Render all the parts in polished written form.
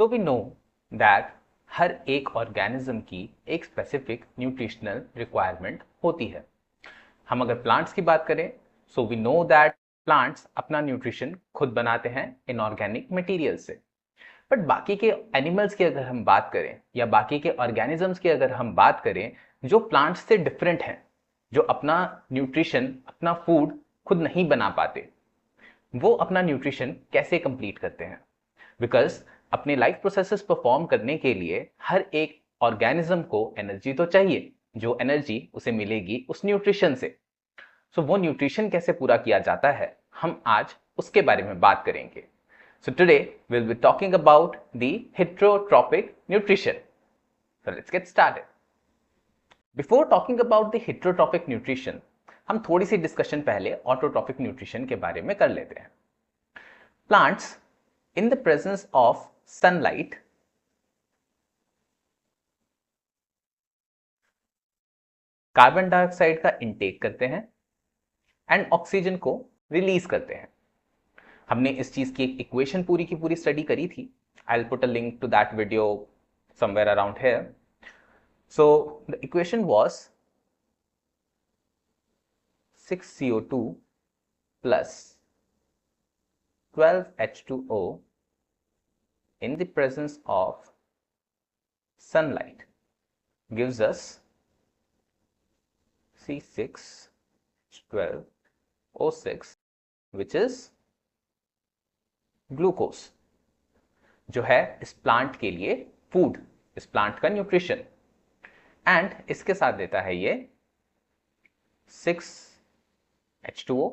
तो we know that हर एक organism की एक स्पेसिफिक न्यूट्रिशनल रिक्वायरमेंट होती है। हम अगर प्लांट्स की बात करें, so we know that plants अपना न्यूट्रिशन खुद बनाते हैं इनऑर्गेनिक मटेरियल से। बट बाकी के एनिमल्स की अगर हम बात करें या बाकी के ऑर्गेनिजम्स की अगर हम बात करें जो प्लांट्स से डिफरेंट हैं, जो अपना न्यूट्रिशन, अपना फूड खुद नहीं बना पाते, वो अपना न्यूट्रिशन कैसे कंप्लीट करते हैं? बिकॉज अपने लाइफ प्रोसेसेस परफॉर्म करने के लिए हर एक ऑर्गेनिज्म को एनर्जी तो चाहिए, जो एनर्जी उसे मिलेगी उस न्यूट्रिशन से। सो वो न्यूट्रिशन कैसे पूरा किया जाता है, हम आज उसके बारे में बात करेंगे। So today we'll be talking about the heterotrophic nutrition. So let's get started. Before talking about the heterotrophic nutrition, हम थोड़ी सी डिस्कशन पहले ऑटोट्रॉफिक न्यूट्रिशन के बारे में कर लेते हैं। Plants in the presence of sunlight carbon dioxide का इंटेक करते हैं एंड ऑक्सीजन को रिलीज करते हैं। हमने इस चीज की एक इक्वेशन पूरी की पूरी स्टडी करी थी। I will put a link to that video somewhere around here. So the equation was 6CO2 plus 12H2O in the presence of sunlight gives us C6H12O6 which is glucose, जो है इस plant के लिए food, इस plant का nutrition. And इसके साथ देता है ये 6H2O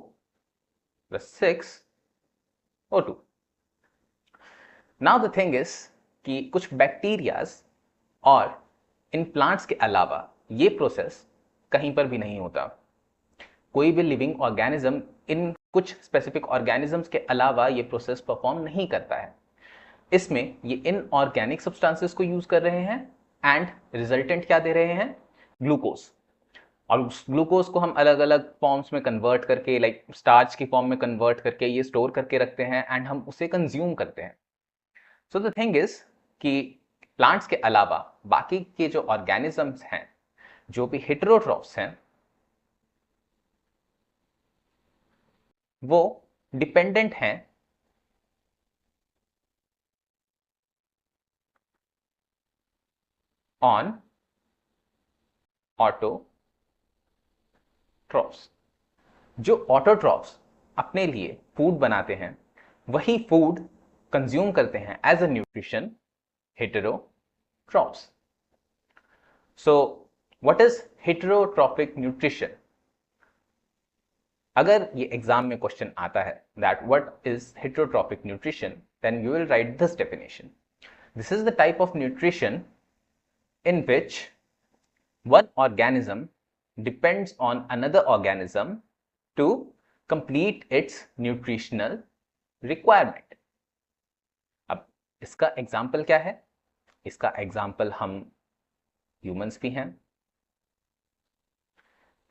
plus 6O2। Now the thing is कि कुछ बैक्टीरियाज और इन प्लांट्स के अलावा ये प्रोसेस कहीं पर भी नहीं होता। कोई भी लिविंग ऑर्गेनिज्म इन कुछ स्पेसिफिक ऑर्गेनिजम्स के अलावा ये प्रोसेस परफॉर्म नहीं करता है। इसमें ये इनऑर्गेनिक सब्सटेंसेस को यूज कर रहे हैं एंड रिजल्टेंट क्या दे रहे हैं? ग्लूकोज। और उस ग्लूकोज को हम अलग अलग फॉर्म्स में कन्वर्ट करके, लाइक स्टार्च की फॉर्म में कन्वर्ट करके ये स्टोर करके रखते हैं एंड हम उसे कंज्यूम करते हैं। सो द थिंग इज कि प्लांट्स के अलावा बाकी के जो ऑर्गेनिजम्स हैं, जो भी हेटेरोट्रॉफ्स हैं, वो डिपेंडेंट हैं ऑन ऑटोट्रॉफ्स। जो ऑटोट्रॉफ्स अपने लिए फूड बनाते हैं, वही फूड कंज्यूम करते हैं as a nutrition heterotrophs. So what is heterotrophic nutrition? अगर ये एग्जाम में क्वेश्चन आता है that what is heterotrophic nutrition, then you will write this definition. This is the type of nutrition in which one organism depends on another organism to complete its nutritional requirement. अब इसका example क्या है? इसका example हम humans भी हैं,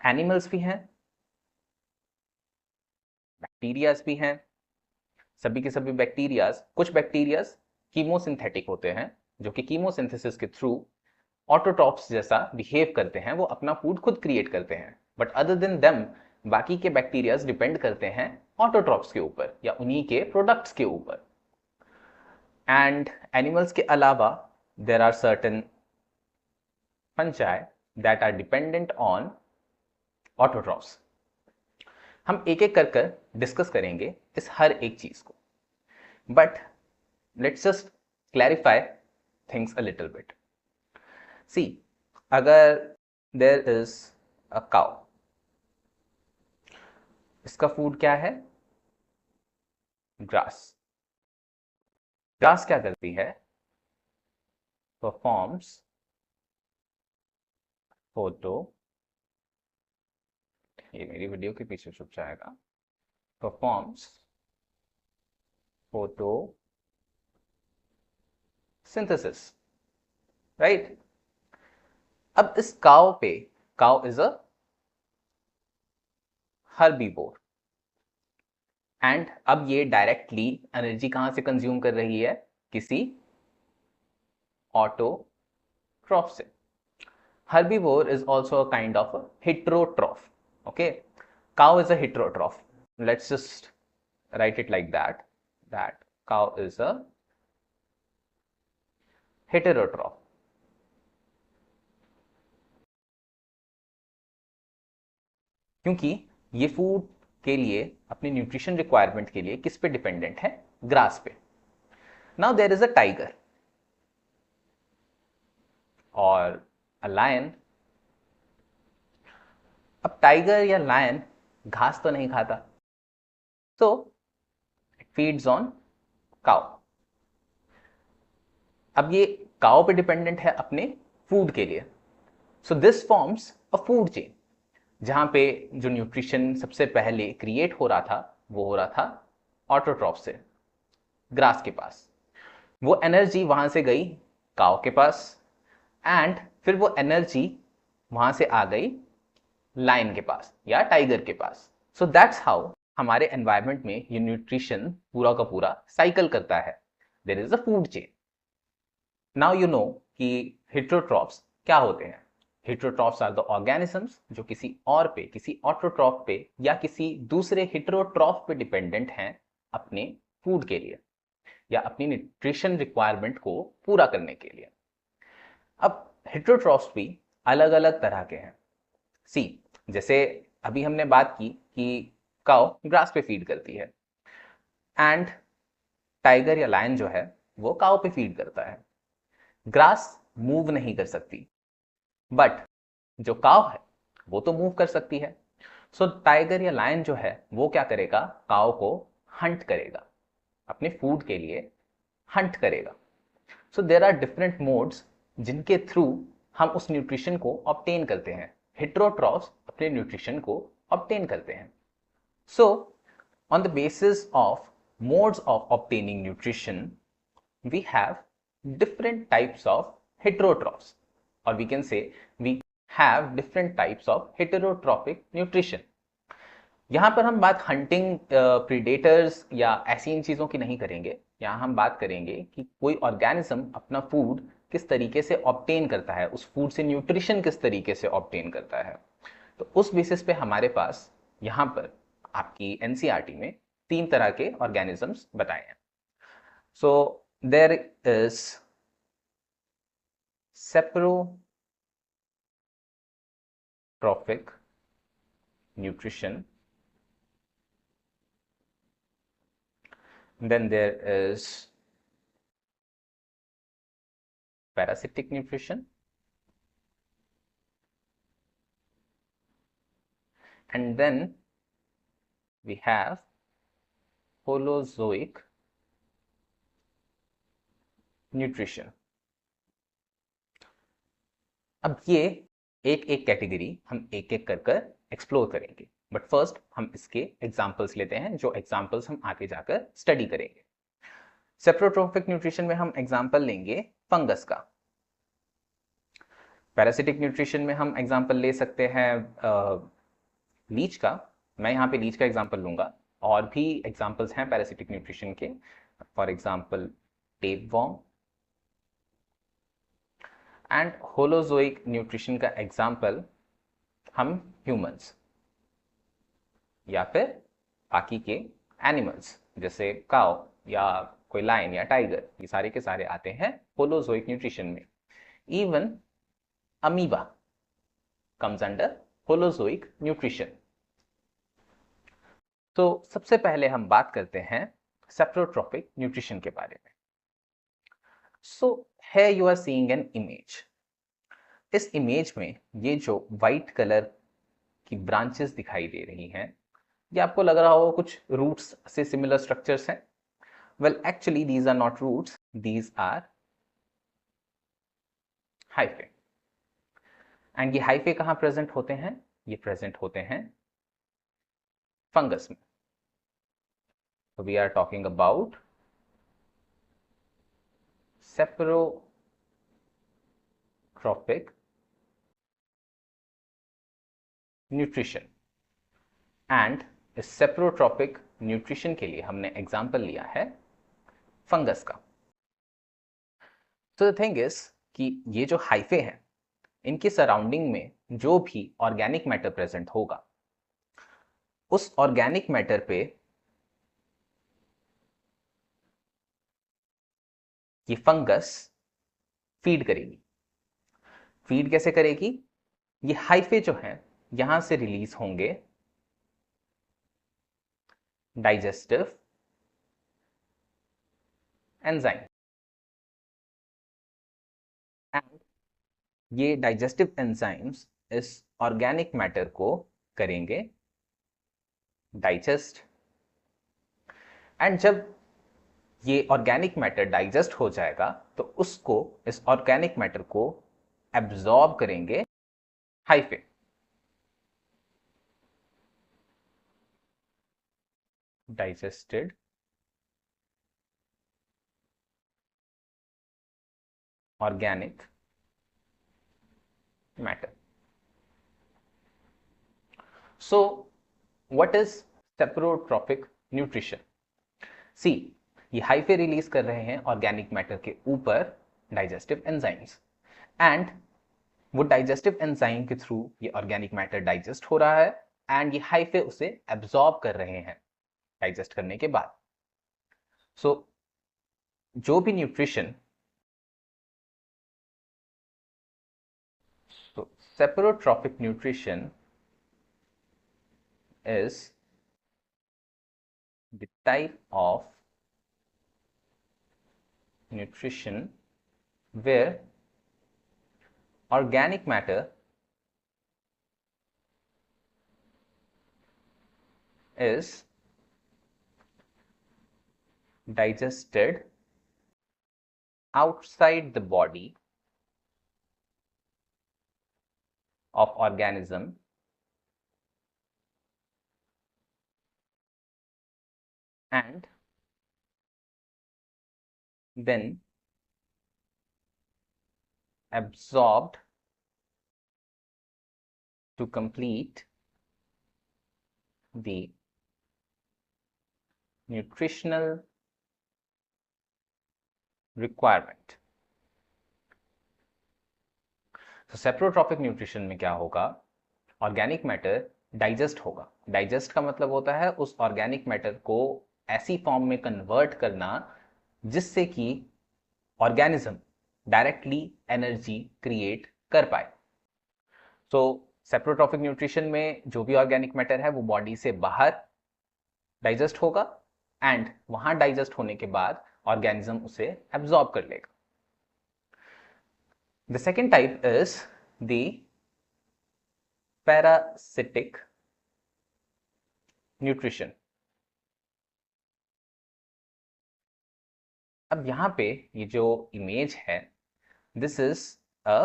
animals भी हैं, बैक्टीरियाज भी हैं। सभी के सभी बैक्टीरियाज, कुछ बैक्टीरियाज कीमोसिंथेटिक होते हैं, जो कि कीमोसिंथेसिस के थ्रू ऑटोट्रॉफ्स जैसा बिहेव करते हैं, वो अपना फूड खुद क्रिएट करते हैं। बट अदर देन देम बाकी के बैक्टीरियाज डिपेंड करते हैं ऑटोट्रॉफ्स के ऊपर या उन्हीं के प्रोडक्ट्स के ऊपर। एंड एनिमल्स के अलावा there are certain fungi that are dependent on autotrophs. हम एक एक कर कर डिस्कस करेंगे इस हर एक चीज को, but let's just clarify things a little bit. See, अगर देर इज अ काउ, इसका फूड क्या है? ग्रास। ग्रास क्या करती है? परफॉर्म्स फोटो, ये मेरी वीडियो के पीछे छुप जाएगा, परफॉर्म्स फोटो सिंथेसिस, राइट? अब इस काउ पे, cow is a herbivore and अब ये डायरेक्टली एनर्जी कहां से कंज्यूम कर रही है? किसी ऑटोट्रॉफ से. Herbivore is also a kind of a heterotroph. Okay, cow is a heterotroph. Let's just write it like that. That cow is a heterotroph. क्योंकि ये फूड के लिए अपनी न्यूट्रिशन रिक्वायरमेंट के लिए किस पे डिपेंडेंट है? ग्रास पे. Now there is a tiger और अ लायन. अब टाइगर या लायन घास तो नहीं खाता, so it feeds on cow. अब ये काउ पे डिपेंडेंट है अपने फूड के लिए. So this forms a food chain, जहां पे जो न्यूट्रिशन सबसे पहले क्रिएट हो रहा था वो हो रहा था ऑटोट्रॉफ से, ग्रास के पास. वो एनर्जी वहां से गई काउ के पास एंड फिर वो एनर्जी वहां से आ गई लायन के पास या टाइगर के पास. सो दैट्स हाउ हमारे एनवायरमेंट में ये न्यूट्रिशन पूरा का पूरा साइकिल करता है. There is a food chain. Now you know कि हेटेरोट्रॉफ्स क्या होते हैं. हेटेरोट्रॉफ्स आर द ऑर्गेनिजम्स जो किसी और पे, किसी ऑटोट्रॉफ पे या किसी दूसरे हेटेरोट्रॉफ पे डिपेंडेंट हैं अपने फूड के लिए या अपनी न्यूट्रिशन रिक्वायरमेंट को पूरा करने के लिए. अब हेटेरोट्रॉफ्स भी अलग अलग तरह के हैं. सी, जैसे अभी हमने बात की कि काउ ग्रास पे फीड करती है एंड टाइगर या लायन जो है वो काउ पे फीड करता है. ग्रास मूव नहीं कर सकती, बट जो काउ है वो तो मूव कर सकती है. सो टाइगर या लायन जो है वो क्या करेगा? काउ को हंट करेगा, अपने फूड के लिए हंट करेगा. So there are different modes जिनके थ्रू हम उस न्यूट्रिशन को ऑब्टेन करते हैं. हेटेरोट्रॉफ्स अपने न्यूट्रिशन को ऑब्टेन करते हैं. So on the basis of modes of obtaining nutrition we have different types of heterotrophs, or we can say we have different types of heterotrophic nutrition. यहां पर हम बात हंटिंग प्रीडेटर्स या ऐसी इन चीजों की नहीं करेंगे. यहां हम बात करेंगे कि कोई ऑर्गेनिज्म अपना फूड किस तरीके से ऑब्टेन करता है, उस फूड से न्यूट्रिशन किस तरीके से ऑब्टेन करता है. तो उस बेसिस पे हमारे पास यहां पर आपकी एनसीईआरटी में 3 तरह के ऑर्गेनिजम्स बताए हैं. सो there is saprotrophic nutrition, then there is parasitic nutrition, and then we have holozoic nutrition. अब ये एक एक कैटेगरी हम एक एक कर कर एक्सप्लोर करेंगे, बट फर्स्ट हम इसके एग्जांपल्स लेते हैं, जो एग्जांपल्स हम आगे जाकर स्टडी करेंगे. सेप्रोट्रोफिक न्यूट्रिशन में हम एग्जांपल लेंगे फंगस का. पैरासिटिक न्यूट्रिशन में हम एग्जांपल ले सकते हैं लीच का. मैं यहाँ पे लीच का एग्जांपल लूंगा. और भी एग्जांपल्स हैं पैरासिटिक न्यूट्रिशन के, for example tapeworm. And holozoic nutrition का एग्जाम्पल हम ह्यूमंस या फिर बाकी के एनिमल्स जैसे काउ या कोई लायन या टाइगर, ये सारे के सारे आते हैं होलोजोइक न्यूट्रिशन में. Even amoeba comes under holozoic nutrition. तो सबसे पहले हम बात करते हैं सेप्रोट्रोफिक न्यूट्रिशन के बारे में. सो here you are seeing an image. इस इमेज में ये जो व्हाइट कलर की ब्रांचेस दिखाई दे रही हैं, ये आपको लग रहा होगा कुछ रूट्स से सिमिलर स्ट्रक्चर्स हैं. Well actually these are not roots, these are hyphae. And ये हाइफे कहां प्रेजेंट होते हैं? ये प्रेजेंट होते हैं फंगस में. So we are talking about saprotrophic nutrition. And इस सेप्रोट्रॉपिक न्यूट्रिशन के लिए हमने एग्जाम्पल लिया है फंगस का. तो द थिंग इज कि ये जो हाइफे हैं इनके सराउंडिंग में जो भी ऑर्गेनिक मैटर प्रेजेंट होगा उस ऑर्गेनिक मैटर पे ये फंगस फीड करेगी। फीड कैसे करेगी? ये हाइफे जो हैं यहां से रिलीज होंगे डाइजेस्टिव एंजाइम, एंड ये डाइजेस्टिव एंजाइम्स इस ऑर्गेनिक मैटर को करेंगे डाइजेस्ट। एंड जब ये ऑर्गेनिक मैटर डाइजेस्ट हो जाएगा तो उसको, इस ऑर्गेनिक मैटर को एब्जॉर्ब करेंगे hyphae. Digested organic matter. So what is saprotrophic nutrition? See, ये हाइफे रिलीज कर रहे हैं ऑर्गेनिक मैटर के ऊपर डाइजेस्टिव एंजाइम्स, एंड वो डाइजेस्टिव एंजाइम के थ्रू ये ऑर्गेनिक मैटर डाइजेस्ट हो रहा है एंड ये हाइफे उसे एब्जॉर्ब कर रहे हैं डाइजेस्ट करने के बाद। सो जो भी nutrition, so separotrophic nutrition is the type of nutrition where organic matter is digested outside the body of organism and then absorbed to complete the nutritional requirement. तो सेप्रोट्रॉपिक न्यूट्रिशन में क्या होगा? ऑर्गेनिक मैटर डाइजेस्ट होगा। Digest का मतलब होता है उस ऑर्गेनिक मैटर को ऐसी फॉर्म में कन्वर्ट करना जिससे कि ऑर्गेनिज्म डायरेक्टली एनर्जी क्रिएट कर पाए। सो सेप्रोट्रॉपिक न्यूट्रिशन में जो भी ऑर्गेनिक मैटर है वो बॉडी से बाहर डाइजेस्ट होगा एंड वहां डाइजेस्ट होने के बाद ऑर्गेनिज्म उसे एब्जॉर्ब कर लेगा। The second type is the parasitic nutrition. अब यहां पे ये जो इमेज है, this is a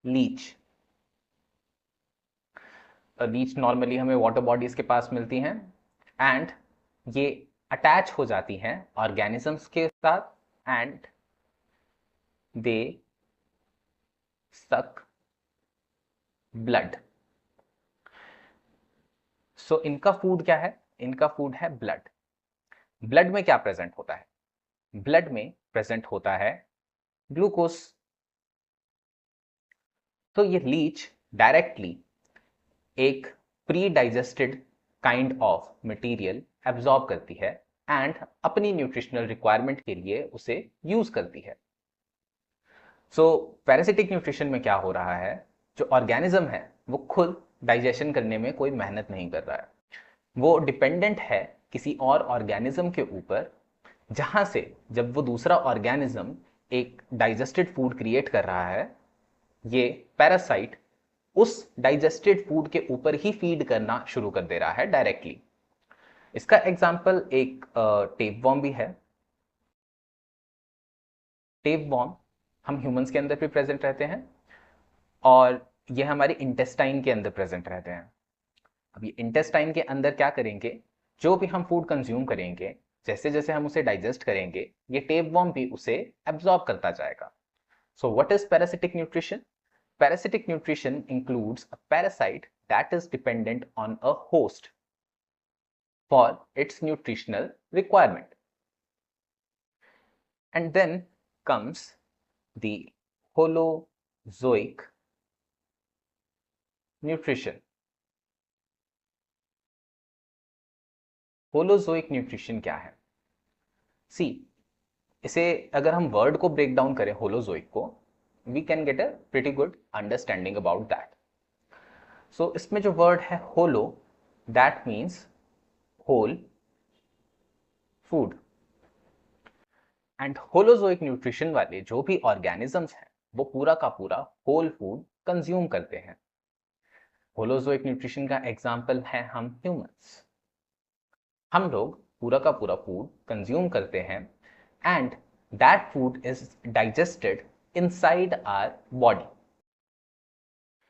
leech. Leech normally हमें वाटर बॉडीज के पास मिलती हैं एंड ये अटैच हो जाती हैं ऑर्गेनिजम्स के साथ एंड दे सक ब्लड। सो इनका फूड क्या है? इनका फूड है ब्लड। ब्लड में क्या प्रेजेंट होता है? ब्लड में प्रेजेंट होता है ग्लूकोज। तो ये लीच डायरेक्टली एक pre digested kind of material absorb करती है एंड अपनी न्यूट्रिशनल रिक्वायरमेंट के लिए उसे यूज करती है। सो पैरासिटिक न्यूट्रिशन में क्या हो रहा है? जो ऑर्गेनिज्म है वो खुद डाइजेशन करने में कोई मेहनत नहीं कर रहा है, वो डिपेंडेंट है किसी और ऑर्गेनिज्म के ऊपर, जहां से जब वो दूसरा ऑर्गेनिज्म एक डाइजेस्टेड फूड क्रिएट कर रहा है, ये पैरासाइट उस डाइजेस्टेड फूड के ऊपर ही फीड करना शुरू कर दे रहा है डायरेक्टली। इसका एग्जांपल एक टेपवॉर्म भी है। टेपवॉर्म हम ह्यूमंस के अंदर भी प्रेजेंट रहते हैं और ये हमारे इंटेस्टाइन के अंदर प्रेजेंट रहते हैं। अब ये इंटेस्टाइन के अंदर क्या करेंगे? जो भी हम फूड कंज्यूम करेंगे, जैसे जैसे हम उसे डाइजेस्ट करेंगे, ये टेपवॉर्म भी उसे एब्जॉर्ब करता जाएगा। सो what is parasitic nutrition? Parasitic nutrition includes a parasite that is dependent on a host for its nutritional requirement. And then comes the holozoic nutrition. Holozoic nutrition क्या है? सी, इसे अगर हम वर्ड को ब्रेक डाउन करें holozoic को, we can get a pretty good understanding about that. So इसमें जो वर्ड है holo, that means whole food. And holozoic nutrition वाले जो भी ऑर्गेनिजम्स हैं वो पूरा का पूरा होल फूड कंज्यूम करते हैं. होलोजोइक न्यूट्रिशन का एग्जाम्पल है हम ह्यूमंस. हम लोग पूरा का पूरा फूड कंज्यूम करते हैं and that food is digested inside our body.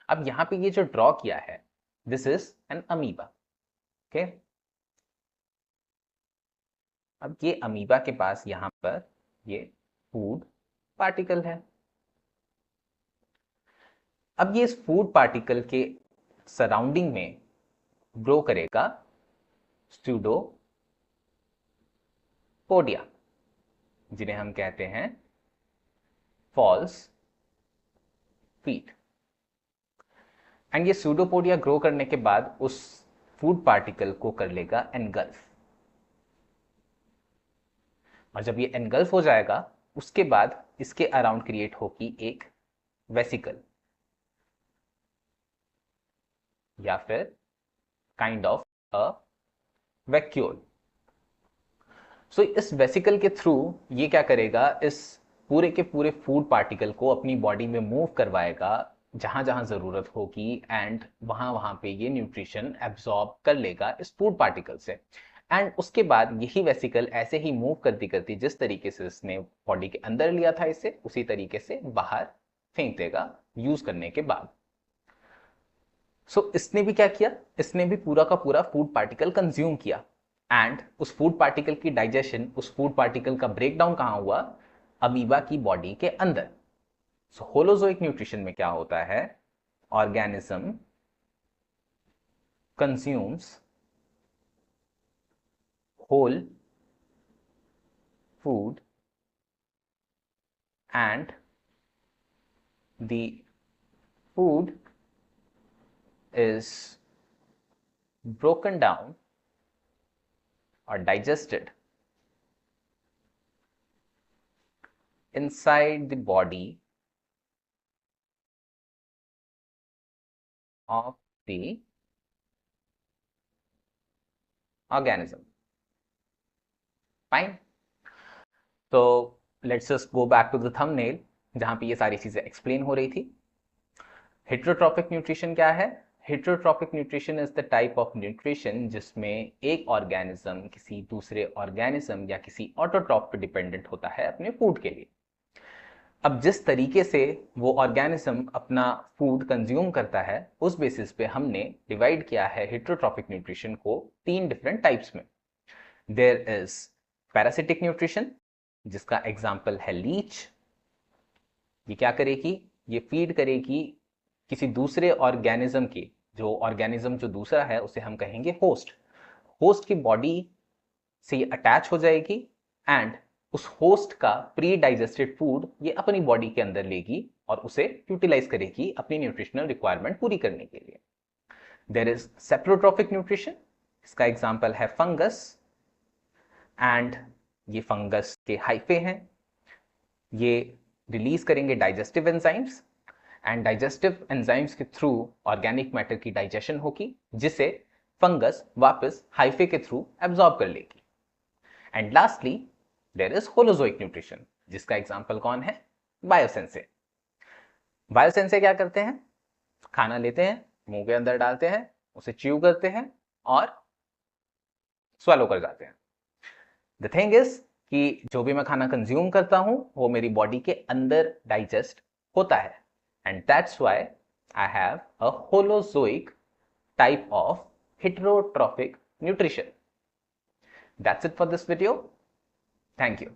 अब यहां पे ये जो ड्रॉ किया है, this is an amoeba. Okay, अब ये अमीबा के पास यहां पर ये फूड पार्टिकल है. अब ये इस फूड पार्टिकल के सराउंडिंग में ग्रो करेगा स्यूडोपोडिया, जिन्हें हम कहते हैं फॉल्स फीट. एंड ये स्यूडोपोडिया ग्रो करने के बाद उस फूड पार्टिकल को कर लेगा एनगल्फ. और जब ये एनगल्फ हो जाएगा, उसके बाद इसके अराउंड क्रिएट होगी एक वेसिकल या फिर काइंड ऑफ अ वैक्यूल. सो इस वेसिकल के थ्रू ये क्या करेगा, इस पूरे के पूरे फूड पार्टिकल को अपनी बॉडी में मूव करवाएगा जहां जहां जरूरत होगी एंड वहां वहां पे ये न्यूट्रिशन एब्जॉर्ब कर लेगा इस फूड पार्टिकल से. एंड उसके बाद यही वेसिकल ऐसे ही मूव करती करती जिस तरीके से इसने बॉडी के अंदर लिया था इसे, उसी तरीके से बाहर फेंक देगा यूज करने के बाद. सो इसने भी क्या किया, इसने भी पूरा का पूरा फूड पार्टिकल कंज्यूम किया एंड उस फूड पार्टिकल की डाइजेशन, उस फूड पार्टिकल का ब्रेकडाउन कहां हुआ, अमीबा की बॉडी के अंदर. सो होलोजोइक न्यूट्रिशन में क्या होता है, organism consumes whole food and the food is broken down or digested inside the body of the organism. Fine. तो let's just go back to the thumbnail जहां पे ये सारी चीजें एक्सप्लेन हो रही थी. हेटेरोट्रॉपिक न्यूट्रिशन क्या है? Heterotrophic nutrition is the type of nutrition जिसमें एक ऑर्गेनिज्म किसी दूसरे ऑर्गेनिज्म या किसी ऑटोट्रॉप पे डिपेंडेंट होता है अपने फूड के लिए. अब जिस तरीके से वो ऑर्गेनिज्म अपना फूड कंज्यूम करता है, उस बेसिस पे हमने डिवाइड किया है हेटेरोट्रॉपिक न्यूट्रिशन को 3 डिफरेंट टाइप्स में. देयर इज पैरासिटिक न्यूट्रिशन, जिसका एग्जाम्पल है लीच. ये क्या करेगी, ये फीड करेगी किसी दूसरे ऑर्गेनिज्म की, जो ऑर्गेनिज्म जो दूसरा है उसे हम कहेंगे होस्ट. होस्ट की बॉडी से ये अटैच हो जाएगी एंड उस होस्ट का प्री डाइजेस्टेड फूड ये अपनी बॉडी के अंदर लेगी और उसे यूटिलाइज करेगी अपनी न्यूट्रिशनल रिक्वायरमेंट पूरी करने के लिए. देयर इज सेप्रोट्रॉपिक न्यूट्रिशन, इसका एग्जाम्पल है फंगस. एंड ये फंगस के हाइफे हैं, ये रिलीज करेंगे digestive enzymes and digestive enzymes के थ्रू ऑर्गेनिक मैटर की डाइजेशन होगी, जिसे फंगस वापस हाइफे के थ्रू एब्जॉर्ब कर लेगी. And lastly there is holozoic nutrition, जिसका एग्जांपल कौन है, बायोसेंसे. बायोसेंसे क्या करते हैं, खाना लेते हैं, मुंह के अंदर डालते हैं, उसे च्यू करते हैं और स्वलो कर जाते हैं. द थिंग इज कि जो भी मैं खाना कंज्यूम करता हूं वो मेरी बॉडी के अंदर डाइजेस्ट होता है and that's why I have a holozoic type of heterotrophic nutrition. That's it for this video. Thank you.